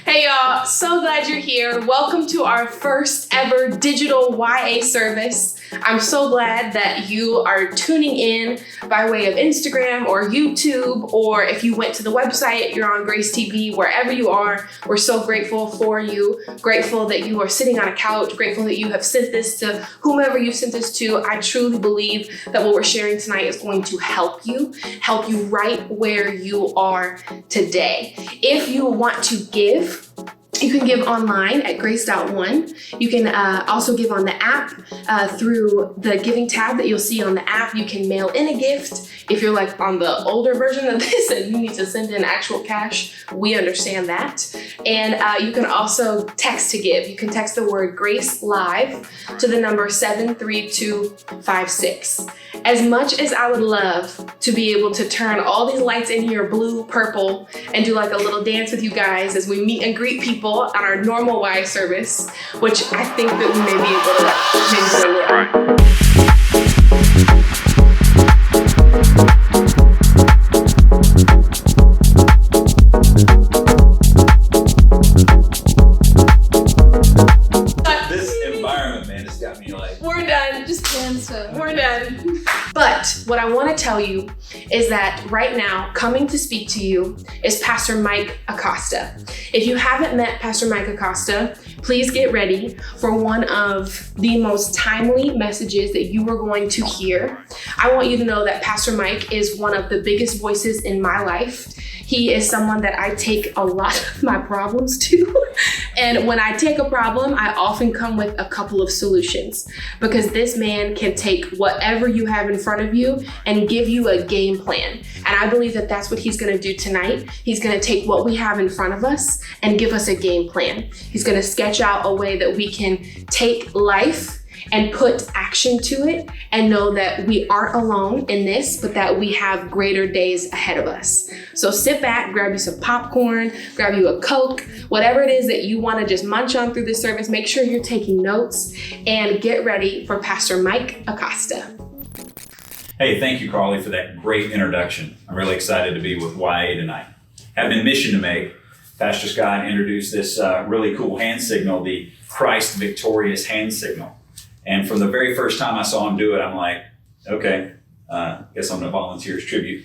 Hey y'all, so glad you're here. Welcome to our first ever digital YA service. I'm so glad that you are tuning in by way of Instagram or YouTube, or if you went to the website, you're on Grace TV, wherever you are. We're so grateful for you, grateful that you are sitting on a couch, grateful that you have sent this to whomever you sent this to. I truly believe that what we're sharing tonight is going to help you right where you are today. If you want to give, you can give online at grace.one. You can also give on the app through the giving tab that you'll see on the app. You can mail in a gift. If you're like on the older version of this and you need to send in actual cash, we understand that. And you can also text to give. You can text the word Grace Live to the number 73256. As much as I would love to be able to turn all these lights in here blue, purple, and do like a little dance with you guys as we meet and greet people on our normal Y service, which I think that we may be able to maybe. We're done. But what I want to tell you is that right now, coming to speak to you is Pastor Mike Acosta. If you haven't met Pastor Mike Acosta, please get ready for one of the most timely messages that you are going to hear. I want you to know that Pastor Mike is one of the biggest voices in my life. He is someone that I take a lot of my problems to. And when I take a problem, I often come with a couple of solutions, because this man can take whatever you have in front of you and give you a game plan. And I believe that that's what he's gonna do tonight. He's gonna take what we have in front of us and give us a game plan. He's gonna sketch out a way that we can take life and put action to it and know that we aren't alone in this, but that we have greater days ahead of us. So sit back, grab you some popcorn, grab you a Coke, whatever it is that you want to just munch on through this service. Make sure you're taking notes and get ready for Pastor Mike Acosta. Hey, thank you, Carley, for that great introduction. I'm really excited to be with YA tonight. Having a mission to make, Pastor Scott introduced this really cool hand signal, the Christ Victorious hand signal. And from the very first time I saw him do it, I'm like, okay, guess I'm going to volunteer as tribute.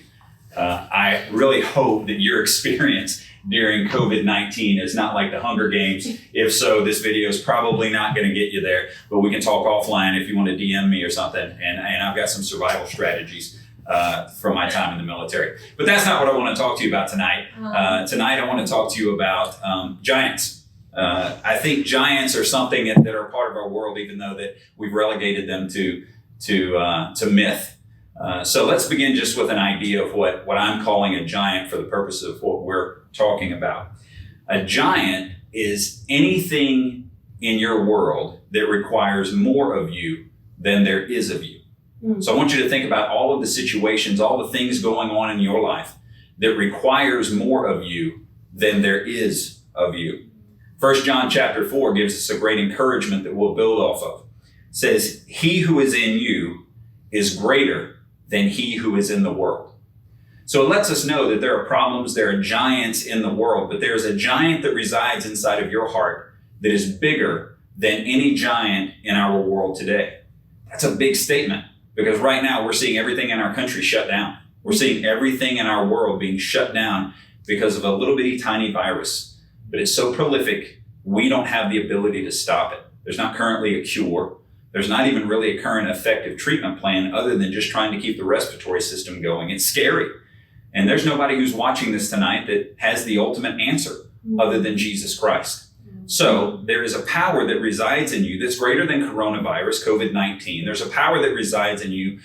I really hope that your experience during COVID-19 is not like the Hunger Games. If so, this video is probably not going to get you there, but we can talk offline if you want to DM me or something. And I've got some survival strategies from my time in the military. But that's not what I want to talk to you about tonight. Tonight, I want to talk to you about giants. I think giants are something that are a part of our world, even though that we've relegated them to myth. So let's begin just with an idea of what I'm calling a giant for the purpose of what we're talking about. A giant is anything in your world that requires more of you than there is of you. So I want you to think about all of the situations, all the things going on in your life that requires more of you than there is of you. 1 John chapter 4 gives us a great encouragement that we'll build off of. It says, he who is in you is greater than he who is in the world. So it lets us know that there are problems, there are giants in the world, but there's a giant that resides inside of your heart that is bigger than any giant in our world today. That's a big statement, because right now we're seeing everything in our country shut down. We're seeing everything in our world being shut down because of a little bitty tiny virus. But it's so prolific, we don't have the ability to stop it. There's not currently a cure. There's not even really a current effective treatment plan other than just trying to keep the respiratory system going. It's scary. And there's nobody who's watching this tonight that has the ultimate answer other than Jesus Christ. So there is a power that resides in you that's greater than coronavirus, COVID-19. There's a power that resides in you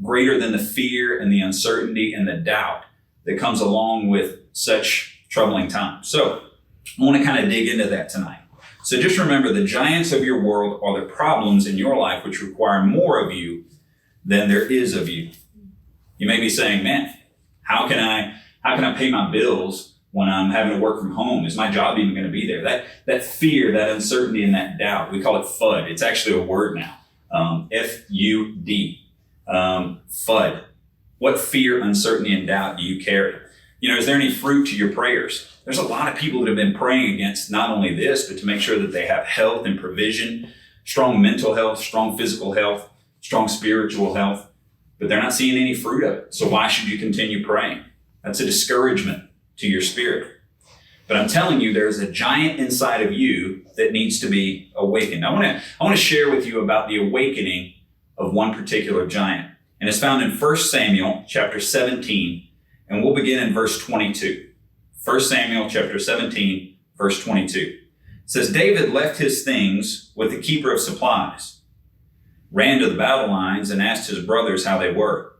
greater than the fear and the uncertainty and the doubt that comes along with such troubling times. So I want to kind of dig into that tonight. So just remember, the giants of your world are the problems in your life which require more of you than there is of you. You may be saying, man, how can I pay my bills when I'm having to work from home? Is my job even going to be there? That fear, that uncertainty, and that doubt, we call it FUD. It's actually a word now. F-U-D. FUD. What fear, uncertainty, and doubt do you carry? Is there any fruit to your prayers? There's a lot of people that have been praying against not only this, but to make sure that they have health and provision, strong mental health, strong physical health, strong spiritual health, but they're not seeing any fruit of it. So why should you continue praying? That's a discouragement to your spirit. But I'm telling you, there's a giant inside of you that needs to be awakened. I want to share with you about the awakening of one particular giant. And it's found in 1 Samuel chapter 17, and we'll begin in verse 22. 1 Samuel chapter 17, verse 22. It says, David left his things with the keeper of supplies, ran to the battle lines, and asked his brothers how they were.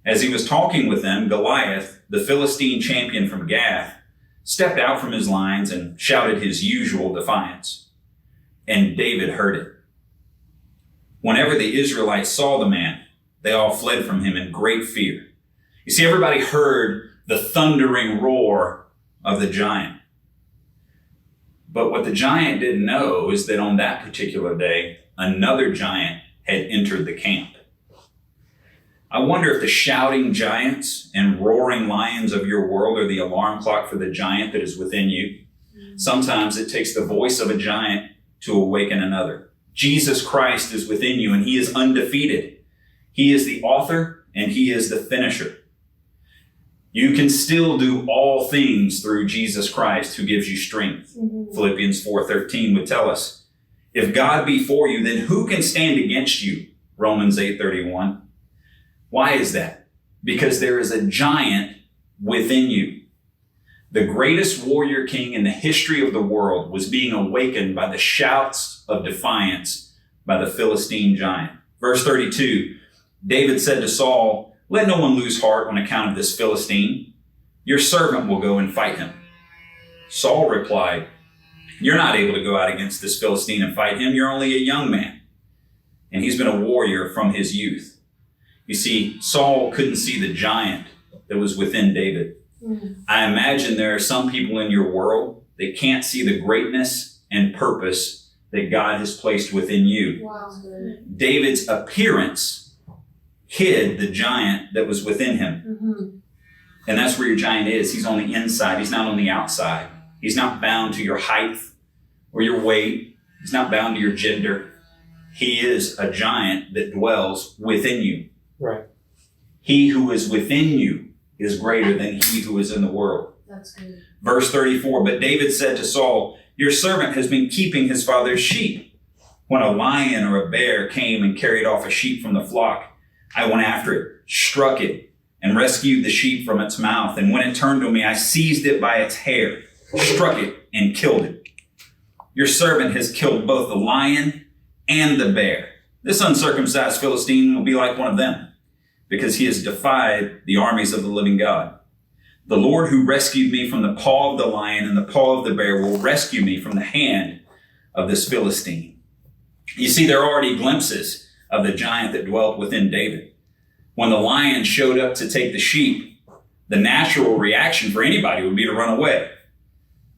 As he was talking with them, Goliath, the Philistine champion from Gath, stepped out from his lines and shouted his usual defiance. And David heard it. Whenever the Israelites saw the man, they all fled from him in great fear. You see, everybody heard the thundering roar of the giant. But what the giant didn't know is that on that particular day, another giant had entered the camp. I wonder if the shouting giants and roaring lions of your world are the alarm clock for the giant that is within you. Sometimes it takes the voice of a giant to awaken another. Jesus Christ is within you, and he is undefeated. He is the author and he is the finisher. You can still do all things through Jesus Christ who gives you strength. Philippians 4:13 would tell us, if God be for you, then who can stand against you? Romans 8:31. Why is that? Because there is a giant within you. The greatest warrior king in the history of the world was being awakened by the shouts of defiance by the Philistine giant. Verse 32, David said to Saul, let no one lose heart on account of this Philistine. Your servant will go and fight him. Saul replied, you're not able to go out against this Philistine and fight him. You're only a young man. And he's been a warrior from his youth. You see, Saul couldn't see the giant that was within David. I imagine there are some people in your world that can't see the greatness and purpose that God has placed within you. Wow. David's appearance hid the giant that was within him. And that's where your giant is. He's on the inside. He's not on the outside. He's not bound to your height or your weight. He's not bound to your gender. He is a giant that dwells within you. Right. He who is within you is greater than he who is in the world. That's good. Verse 34, but David said to Saul, your servant has been keeping his father's sheep. When a lion or a bear came and carried off a sheep from the flock, I went after it, struck it, and rescued the sheep from its mouth. And when it turned to me, I seized it by its hair, struck it, and killed it. Your servant has killed both the lion and the bear. This uncircumcised Philistine will be like one of them, because he has defied the armies of the living God. The Lord who rescued me from the paw of the lion and the paw of the bear will rescue me from the hand of this Philistine. You see, there are already glimpses of the giant that dwelt within David. When the lion showed up to take the sheep, the natural reaction for anybody would be to run away.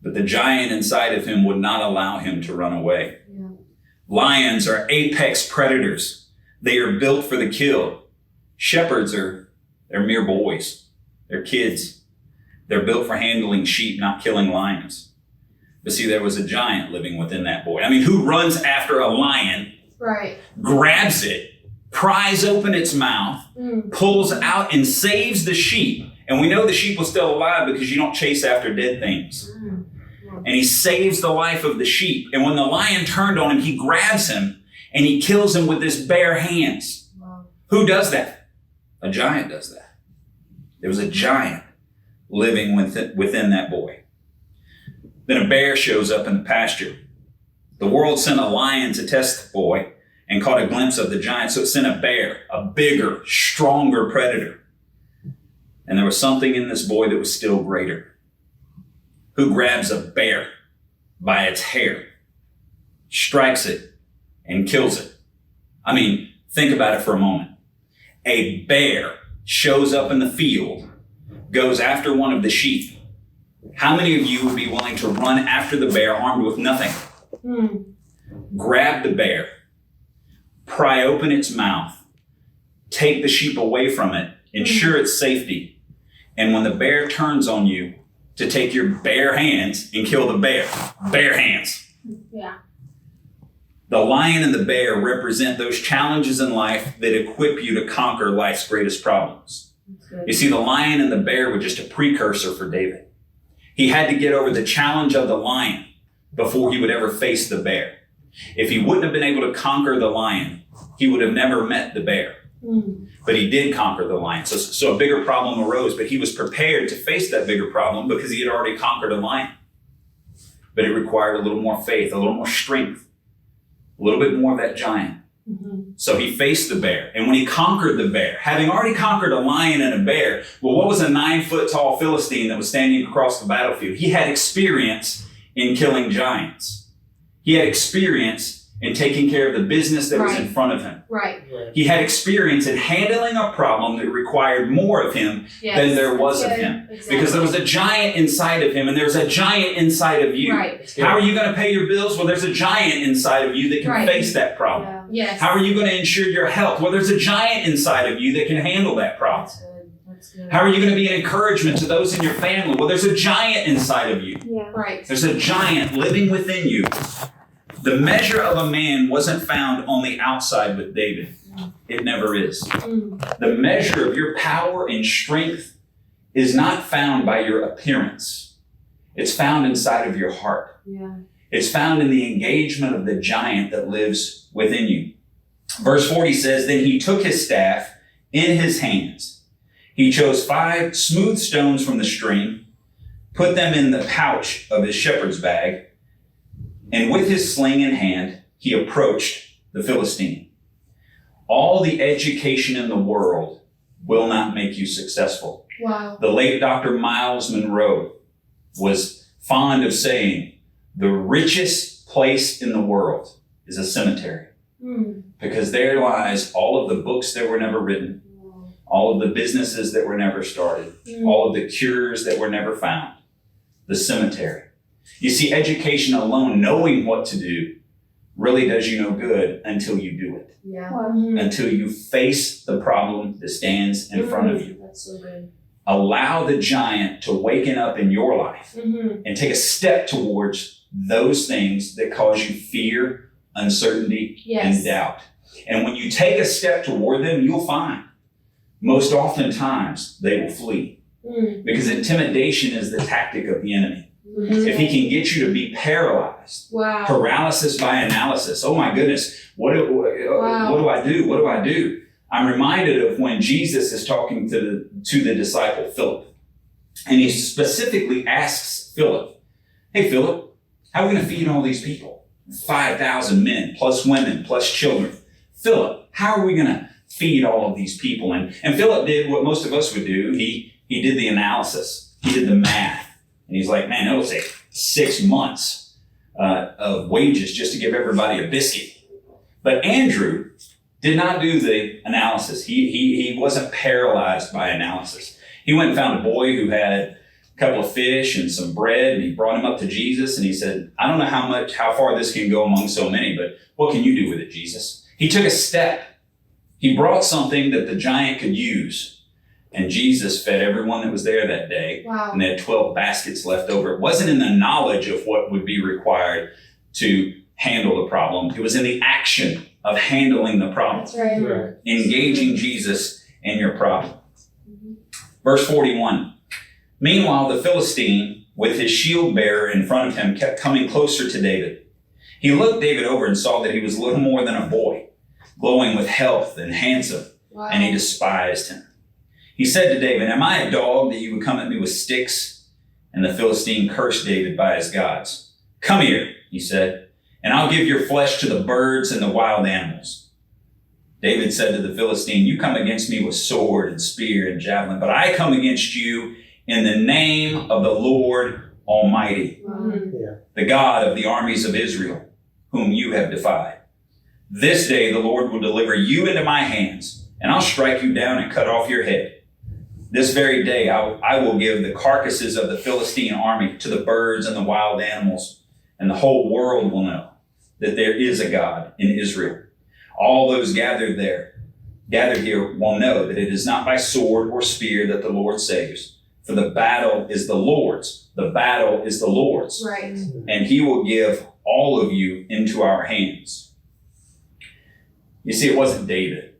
But the giant inside of him would not allow him to run away. Yeah. Lions are apex predators. They are built for the kill. Shepherds they're mere boys. They're kids. They're built for handling sheep, not killing lions. But see, there was a giant living within that boy. I mean, who runs after a lion, Right. grabs it, pries open its mouth, pulls out and saves the sheep. And we know the sheep was still alive because you don't chase after dead things. And he saves the life of the sheep. And when the lion turned on him, he grabs him and he kills him with his bare hands. Wow. Who does that? A giant does that. There was a giant living within that boy. Then a bear shows up in the pasture. The world sent a lion to test the boy and caught a glimpse of the giant. So it sent a bear, a bigger, stronger predator. And there was something in this boy that was still greater. Who grabs a bear by its hair, strikes it, and kills it? I mean, think about it for a moment. A bear shows up in the field, goes after one of the sheep. How many of you would be willing to run after the bear armed with nothing? Grab the bear, pry open its mouth, take the sheep away from it, ensure its safety, And when the bear turns on you, to take your bare hands and kill the bear. Bare hands. Yeah. The lion and the bear represent those challenges in life that equip you to conquer life's greatest problems. You see, the lion and the bear were just a precursor for David. He had to get over the challenge of the lion before he would ever face the bear. If he wouldn't have been able to conquer the lion, he would have never met the bear. But he did conquer the lion. So a bigger problem arose, but he was prepared to face that bigger problem because he had already conquered a lion. But it required a little more faith, a little more strength, a little bit more of that giant. So he faced the bear. And when he conquered the bear, having already conquered a lion and a bear, well, what was a 9-foot tall Philistine that was standing across the battlefield? He had experience in killing giants. He had experience in taking care of the business that was in front of him. Right. He had experience in handling a problem that required more of him than there was of him. Exactly. Because there was a giant inside of him and there's a giant inside of you. Right. How are you going to pay your bills? Well, there's a giant inside of you that can face that problem. Yeah. Yes. How are you going to ensure your health? Well, there's a giant inside of you that can handle that problem. That's good. How are you going to be an encouragement to those in your family? Well, there's a giant inside of you. Yeah. Right. There's a giant living within you. The measure of a man wasn't found on the outside with David. It never is. The measure of your power and strength is not found by your appearance. It's found inside of your heart. Yeah. It's found in the engagement of the giant that lives within you. Verse 40 says, then he took his staff in his hands. He chose 5 smooth stones from the stream, put them in the pouch of his shepherd's bag, and with his sling in hand, he approached the Philistine. All the education in the world will not make you successful. Wow. The late Dr. Miles Monroe was fond of saying, the richest place in the world is a cemetery. Because there lies all of the books that were never written, all of the businesses that were never started, all of the cures that were never found. The cemetery. You see, education alone, knowing what to do, really does you no good until you do it. Yeah. Until you face the problem that stands in front of you. That's so good. Allow the giant to waken up in your life and take a step towards those things that cause you fear, uncertainty, and doubt. And when you take a step toward them, you'll find most oftentimes they will flee. Because intimidation is the tactic of the enemy. If he can get you to be paralyzed, paralysis by analysis. Oh my goodness, what do I do? What do I do? I'm reminded of when Jesus is talking to the disciple Philip. And he specifically asks Philip, hey Philip, how are we going to feed all these people? 5,000 men, plus women, plus children. Philip, how are we going to feed all of these people? And Philip did what most of us would do. He did the analysis. He did the math. And he's like, man, it'll take 6 months of wages just to give everybody a biscuit. But Andrew did not do the analysis. He wasn't paralyzed by analysis. He went and found a boy who had a couple of fish and some bread, and he brought him up to Jesus, and he said, I don't know how far this can go among so many, but what can you do with it, Jesus? He took a step. He brought something that the giant could use. And Jesus fed everyone that was there that day. And they had 12 baskets left over. It wasn't in the knowledge of what would be required to handle the problem. It was in the action of handling the problem. That's right. Engaging Jesus in your problem. Verse 41. Meanwhile, the Philistine, with his shield bearer in front of him, kept coming closer to David. He looked David over and saw that he was little more than a boy, glowing with health and handsome, and he despised him. He said to David, am I a dog that you would come at me with sticks? And the Philistine cursed David by his gods. Come here, he said, and I'll give your flesh to the birds and the wild animals. David said to the Philistine, you come against me with sword and spear and javelin, but I come against you in the name of the Lord Almighty, the God of the armies of Israel, whom you have defied. This day the Lord will deliver you into my hands, and I'll strike you down and cut off your head. This very day I will give the carcasses of the Philistine army to the birds and the wild animals, and the whole world will know that there is a God in Israel. All those gathered here will know that it is not by sword or spear that the Lord saves, for the battle is the Lord's. The battle is the Lord's. Right. And he will give all of you into our hands. You see, it wasn't David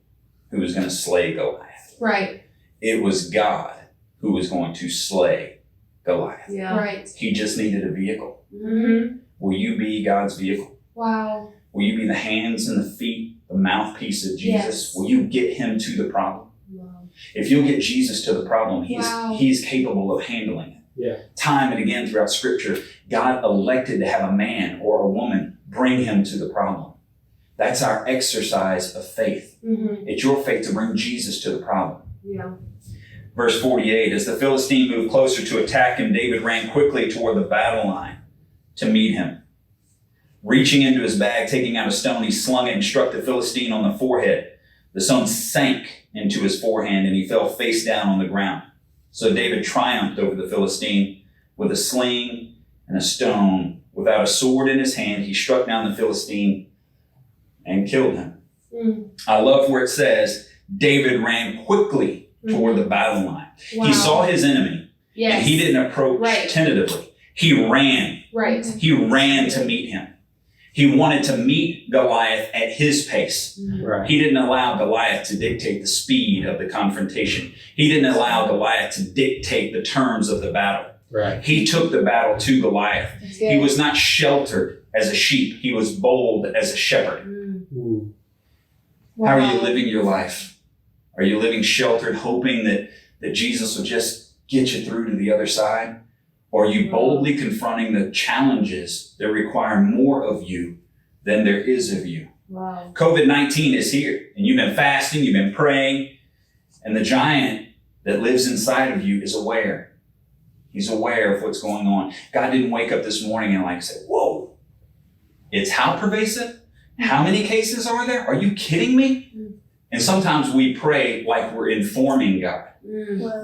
who was going to slay Goliath. Right. It was God who was going to slay Goliath. Yeah. Right. He just needed a vehicle. Mm-hmm. Will you be God's vehicle? Wow. Will you be the hands and the feet, the mouthpiece of Jesus? Yes. Will you get him to the problem? Wow. If you'll get Jesus to the problem, Wow. he's capable of handling it. Yeah. Time and again throughout Scripture, God elected to have a man or a woman bring him to the problem. That's our exercise of faith. Mm-hmm. It's your faith to bring Jesus to the problem. Yeah. Verse 48, as the Philistine moved closer to attack him, David ran quickly toward the battle line to meet him. Reaching into his bag, taking out a stone, he slung it and struck the Philistine on the forehead. The stone sank into his forehand and he fell face down on the ground. So David triumphed over the Philistine with a sling and a stone. Without a sword in his hand, he struck down the Philistine and killed him. Mm. I love where it says, David ran quickly toward the battle line. Wow. He saw his enemy, Yes. and he didn't approach Right. tentatively. He ran. Right. He ran to meet him. He wanted to meet Goliath at his pace. Right. He didn't allow Goliath to dictate the speed of the confrontation. He didn't allow Goliath to dictate the terms of the battle. Right. He took the battle to Goliath. That's He good. was not sheltered as a sheep. He was bold as a shepherd. Ooh. How are you Wow. living your life? Are you living sheltered, hoping that Jesus will just get you through to the other side? Or are you boldly confronting the challenges that require more of you than there is of you? Wow. COVID-19 is here, and you've been fasting, you've been praying, and the giant that lives inside of you is aware. He's aware of what's going on. God didn't wake up this morning and say, whoa, it's how pervasive? How many cases are there? Are you kidding me? And sometimes we pray like we're informing God.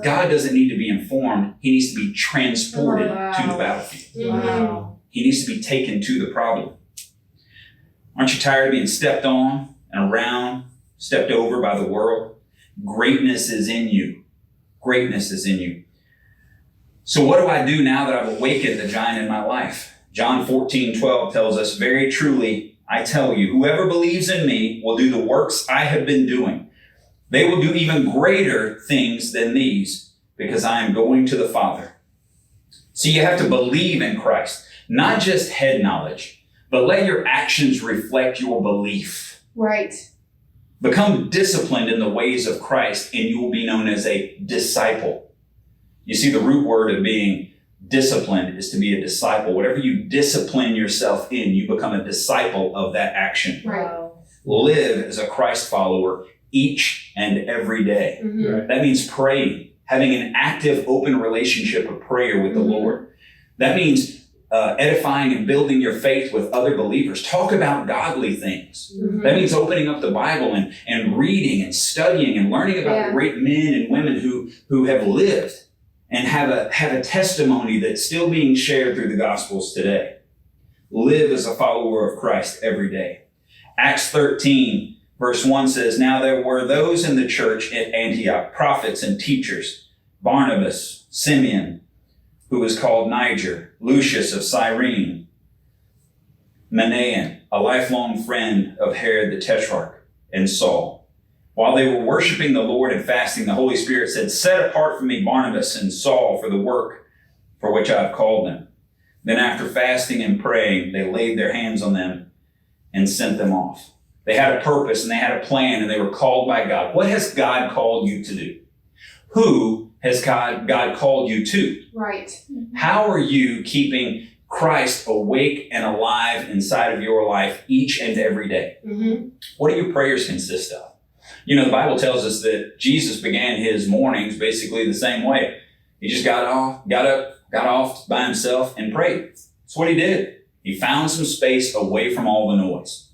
God doesn't need to be informed. He needs to be transported to the battlefield. Wow. He needs to be taken to the problem. Aren't you tired of being stepped on and around, stepped over by the world? Greatness is in you. Greatness is in you. So what do I do now that I've awakened the giant in my life? John 14:12 tells us, very truly, I tell you, whoever believes in me will do the works I have been doing. They will do even greater things than these because I am going to the Father. So you have to believe in Christ, not just head knowledge, but let your actions reflect your belief. Right. Become disciplined in the ways of Christ and you will be known as a disciple. You see, the root word of being disciplined is to be a disciple. Whatever you discipline yourself in, you become a disciple of that action. Right. Wow. Live as a Christ follower each and every day. Mm-hmm. Right. That means praying, having an active, open relationship of prayer with the Lord. That means edifying and building your faith with other believers. Talk about godly things. Mhm. That means opening up the Bible and reading and studying and learning about the great men and women who have lived and have a testimony that's still being shared through the Gospels today. Live as a follower of Christ every day. Acts 13, verse 1 says, now there were those in the church at Antioch, prophets and teachers, Barnabas, Simeon, who was called Niger, Lucius of Cyrene, Manaen, a lifelong friend of Herod the Tetrarch, and Saul. While they were worshiping the Lord and fasting, the Holy Spirit said, set apart for me Barnabas and Saul for the work for which I have called them. Then after fasting and praying, they laid their hands on them and sent them off. They had a purpose and they had a plan and they were called by God. What has God called you to do? Who has God called you to? Right. How are you keeping Christ awake and alive inside of your life each and every day? Mm-hmm. What do your prayers consist of? You know, the Bible tells us that Jesus began his mornings basically the same way. He just got off by himself and prayed. That's what he did. He found some space away from all the noise.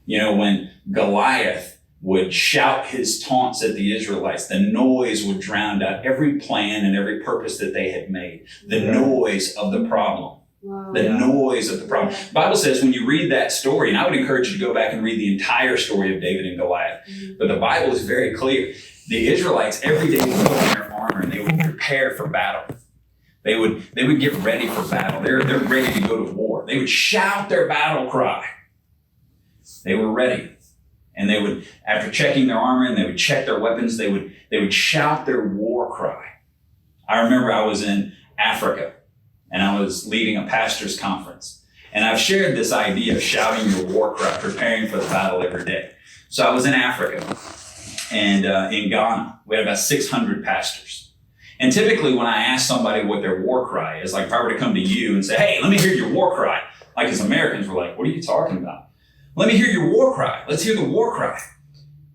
You know, when Goliath would shout his taunts at the Israelites, the noise would drown out every plan and every purpose that they had made. The noise of the problem. Wow. The noise of the problem. The Bible says when you read that story, and I would encourage you to go back and read the entire story of David and Goliath, but the Bible is very clear. The Israelites every day would put on their armor and they would prepare prepare for battle. They would get ready for battle. They're ready to go to war. They would shout their battle cry. They were ready. And they would, after checking their armor and they would check their weapons, they would shout their war cry. I remember I was in Africa and I was leading a pastor's conference. And I've shared this idea of shouting your war cry, preparing for the battle every day. So I was in Africa and in Ghana, we had about 600 pastors. And typically when I ask somebody what their war cry is, like if I were to come to you and say, hey, let me hear your war cry. Like as Americans, we're like, what are you talking about? Let me hear your war cry. Let's hear the war cry.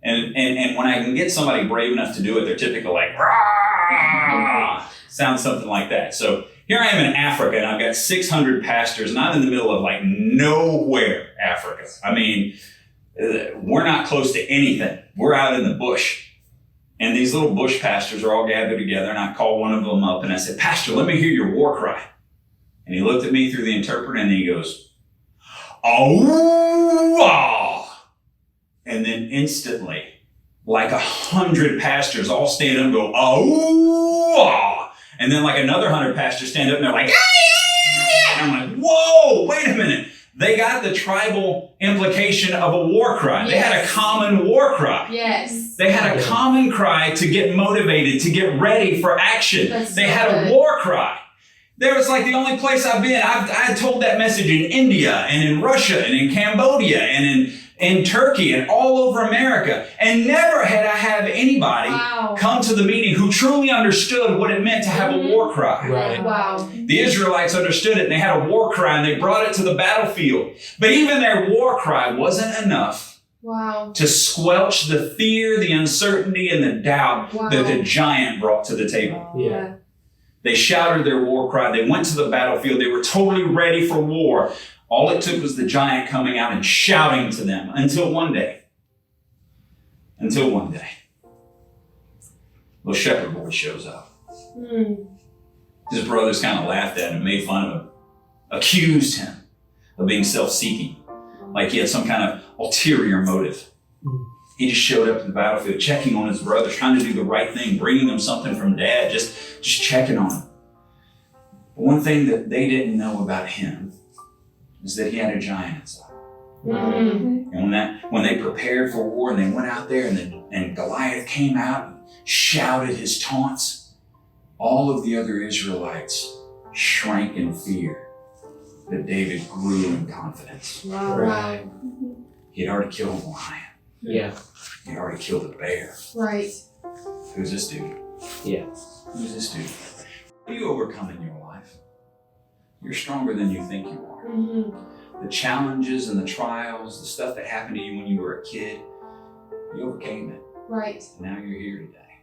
And when I can get somebody brave enough to do it, they're typically like, rah! Sounds something like that. So here I am in Africa and I've got 600 pastors and I'm in the middle of like nowhere, Africa. I mean, we're not close to anything. We're out in the bush. And these little bush pastors are all gathered together and I called one of them up and I said, Pastor, let me hear your war cry. And he looked at me through the interpreter and he goes, oh, and then instantly, like 100 pastors all stand up and go, oh, and then like another 100 pastors stand up and they're like, yeah. And I'm like, whoa, wait a minute. They got the tribal implication of a war cry. Yes. They had a common war cry. Yes. They had a common cry to get motivated, to get ready for action. They had a war cry. There was like the only place I've been. I told that message in India and in Russia and in Cambodia and in Turkey and all over America. And never had I had anybody come to the meeting who truly understood what it meant to have a war cry. Right. Wow. The Israelites understood it and they had a war cry and they brought it to the battlefield. But even their war cry wasn't enough to squelch the fear, the uncertainty, and the doubt that the giant brought to the table. Yeah. They shouted their war cry. They went to the battlefield. They were totally ready for war. All it took was the giant coming out and shouting to them until one day. Little shepherd boy shows up. His brothers kind of laughed at him, made fun of him, accused him of being self-seeking, like he had some kind of ulterior motive. He just showed up to the battlefield, checking on his brothers, trying to do the right thing, bringing them something from dad, just checking on them. But one thing that they didn't know about him is that he had a giant inside. And when they prepared for war and they went out there and Goliath came out and shouted his taunts, all of the other Israelites shrank in fear, but David grew in confidence. Right. He had already killed a lion. Yeah. He already killed a bear. Right. Who's this dude? Yeah. Who's this dude? What do you overcome in your life? You're stronger than you think you are. The challenges and the trials, the stuff that happened to you when you were a kid, you overcame it. Right. And now you're here today.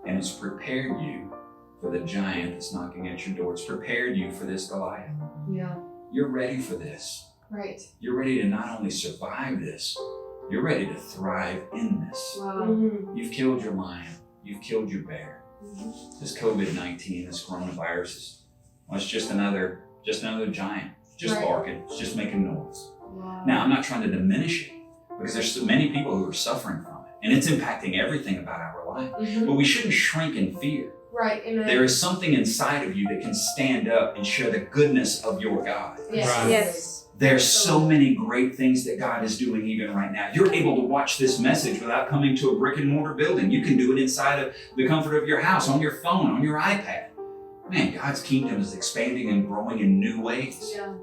And it's prepared you for the giant that's knocking at your door. It's prepared you for this Goliath. Yeah. You're ready for this. Right. You're ready to not only survive this, you're ready to thrive in this. Wow. You've killed your lion. You've killed your bear. This COVID-19, this coronavirus, it's just another giant. It's just barking. It's just making noise. Wow. Now, I'm not trying to diminish it because there's so many people who are suffering from it and it's impacting everything about our life. But we shouldn't shrink in fear. Right. Amen. There is something inside of you that can stand up and share the goodness of your God. Yes. Right. Yes. There's so many great things that God is doing even right now. You're able to watch this message without coming to a brick and mortar building. You can do it inside of the comfort of your house, on your phone, on your iPad. Man, God's kingdom is expanding and growing in new ways. Yeah.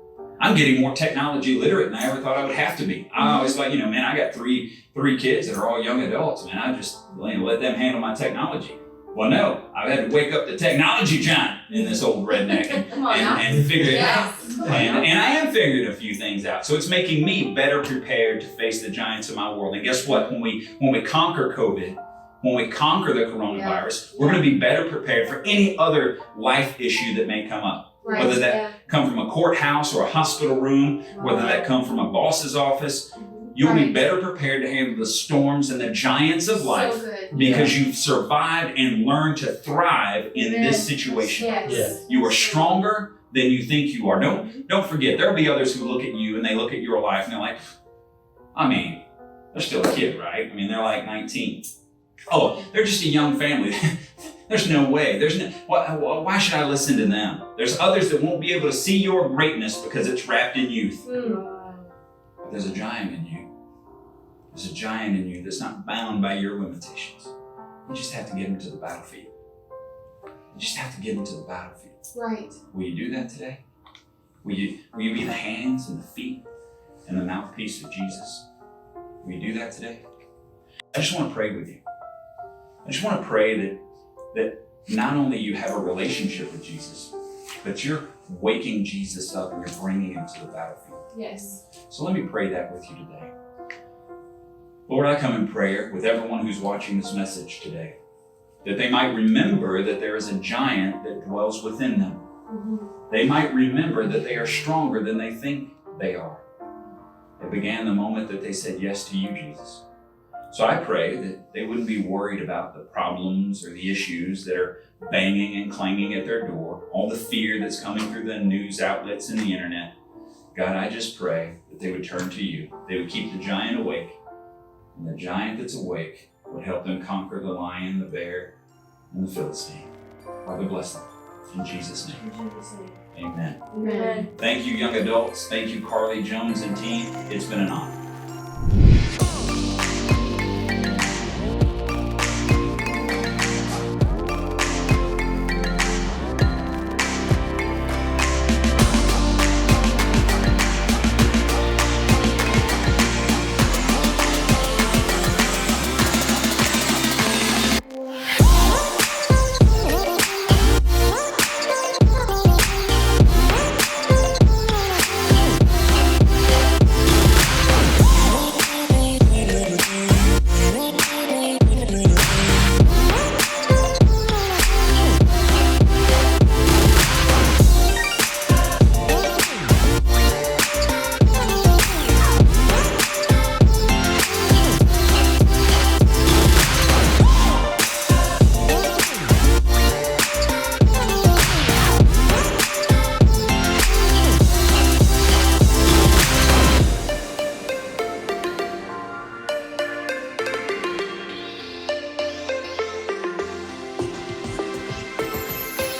I'm getting more technology literate than I ever thought I would have to be. I always thought, man, I got three kids that are all young adults, man. I just let them handle my technology. Well, no, I've had to wake up the technology giant in this old redneck and figure it out. And I am figuring a few things out. So it's making me better prepared to face the giants of my world. And guess what? When we conquer COVID, when we conquer the coronavirus, we're going to be better prepared for any other life issue that may come up. Right. Whether that come from a courthouse or a hospital room, whether that come from a boss's office, you'll be better prepared to handle the storms and the giants of life because you've survived and learned to thrive in this situation. Yes. You are stronger than you think you are. Don't forget, there'll be others who look at you and they look at your life and they're like, they're still a kid, right? They're like 19. Oh, they're just a young family. There's no way. Why should I listen to them? There's others that won't be able to see your greatness because it's wrapped in youth. But there's a giant in you. There's a giant in you that's not bound by your limitations. You just have to get him to the battlefield. You just have to get him to the battlefield. Right. Will you do that today? Will you be the hands and the feet and the mouthpiece of Jesus? Will you do that today? I just want to pray with you. I just want to pray that not only you have a relationship with Jesus, but you're waking Jesus up and you're bringing him to the battlefield. Yes. So let me pray that with you today. Lord, I come in prayer with everyone who's watching this message today, that they might remember that there is a giant that dwells within them. They might remember that they are stronger than they think they are. It began the moment that they said yes to you, Jesus. So I pray that they wouldn't be worried about the problems or the issues that are banging and clanging at their door, all the fear that's coming through the news outlets and the internet. God, I just pray that they would turn to you. They would keep the giant awake, and the giant that's awake would help them conquer the lion, the bear, and the Philistine. Father, bless them. In Jesus' name. In Jesus' name. Amen. Amen. Thank you, young adults. Thank you, Carley, Jones, and team. It's been an honor.